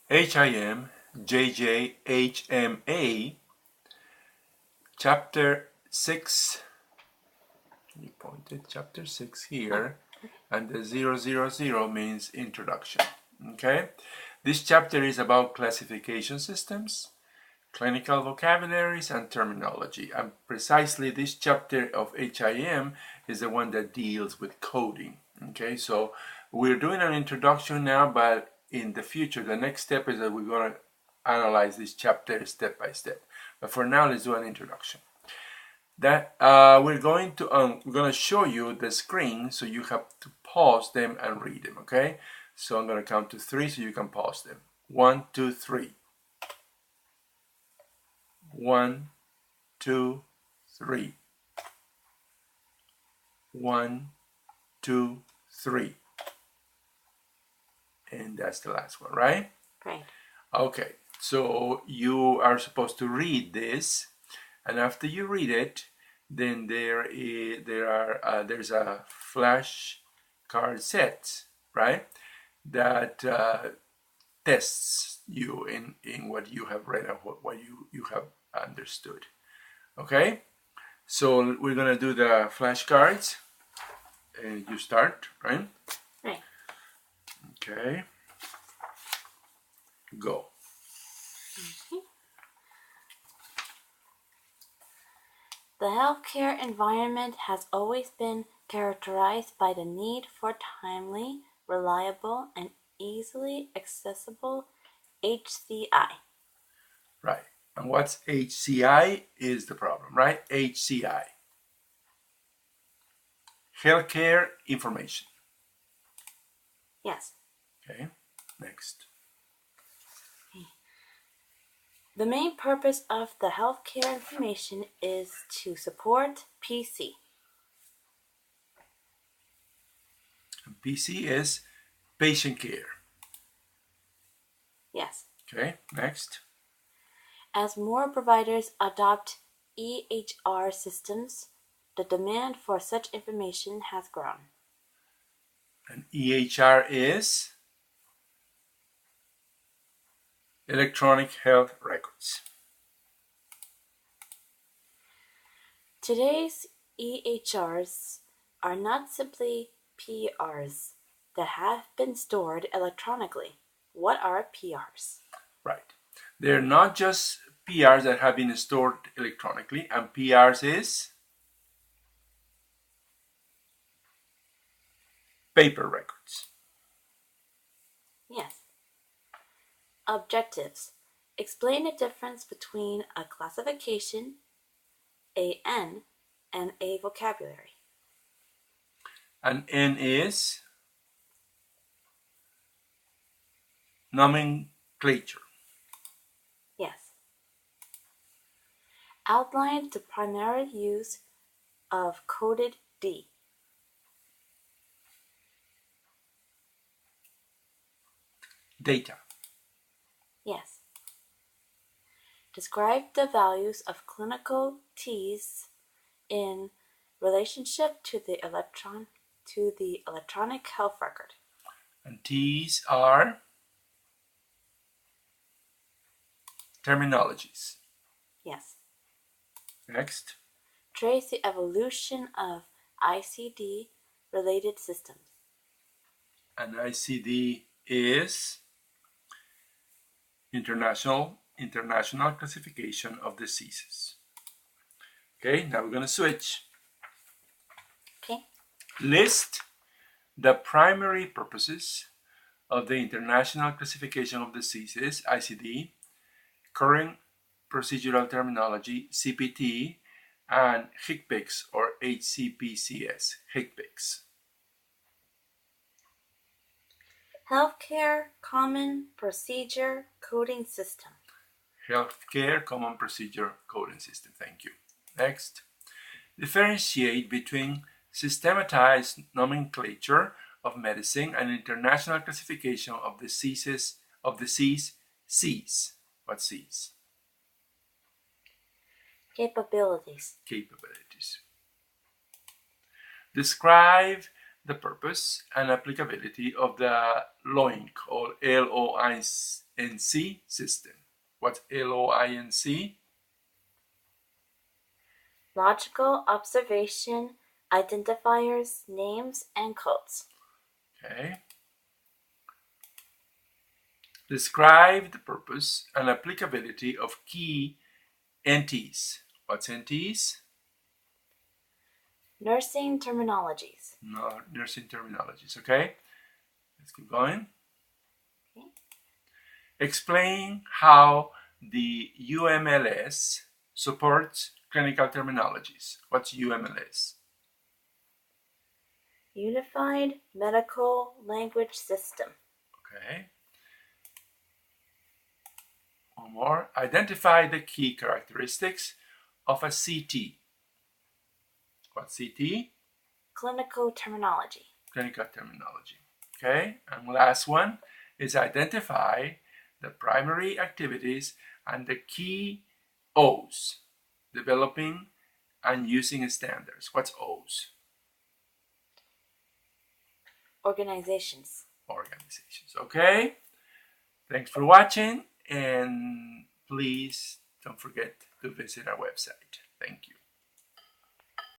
HIM, JJ-HMA, Chapter 6, you pointed Chapter 6 here, and the 000 means introduction. Okay, this chapter is about classification systems, clinical vocabularies, and terminology. And precisely this chapter of HIM is the one that deals with coding. Okay, so we're doing an introduction now, but in the future, the next step is that we're going to analyze this chapter step by step. But for now, let's do an introduction. That we're going to show you the screen, so you have to pause them and read them. Okay, so I'm going to count to 3 so you can pause them. 1, 2, 3. 1, 2, 3. 1, 2, 3. And that's the last one, right? Right. Okay, so you are supposed to read this, and after you read it, then there's a flashcard set, right? That tests you in what you have read and what you have understood. Okay, so we're gonna do the flashcards, and you start, right? Right. Okay, go. Okay. The healthcare environment has always been characterized by the need for timely, reliable, and easily accessible HCI. Right. And what's HCI is the problem, right? HCI. Healthcare information. Yes. Okay, next. The main purpose of the healthcare information is to support PC. And PC is patient care. Yes. Okay, next. As more providers adopt EHR systems, the demand for such information has grown. And EHR is electronic health records. Today's EHRs are not simply PRs that have been stored electronically. What are PRs? Right. They're not just PRs that have been stored electronically, and PRs is paper records. Yes. Objectives. Explain the difference between a classification, an, and a vocabulary. And N is nomenclature. Yes. Outline the primary use of coded D. Data. Yes. Describe the values of clinical T's in relationship to the electronic health record. And T's are terminologies. Yes. Next. Trace the evolution of ICD related systems. And ICD is International Classification of Diseases. Okay, now we're going to switch. Okay. List the primary purposes of the International Classification of Diseases, ICD, current procedural terminology, CPT, and HCPCS or HCPCS, HCPCS. Healthcare Common Procedure Coding System. Healthcare Common Procedure Coding System. Thank you. Next. Differentiate between systematized nomenclature of medicine and international classification of diseases of disease C's. What C's? Capabilities. Describe the purpose and applicability of the LOINC or LOINC LOINC system. What's LOINC? Logical observation, identifiers, names, and codes. Okay. Describe the purpose and applicability of key NTs. What's NTs? Nursing terminologies. No, nursing terminologies. Okay. Let's keep going. Okay. Explain how the UMLS supports clinical terminologies. What's UMLS? Unified Medical Language System. Okay. One more. Identify the key characteristics of a CT. What's CT? Clinical terminology. Clinical terminology. Okay. And last one is identify the primary activities and the key O's. Developing and using standards. What's O's? Organizations. Organizations. Okay. Thanks for watching, and please don't forget to visit our website. Thank you.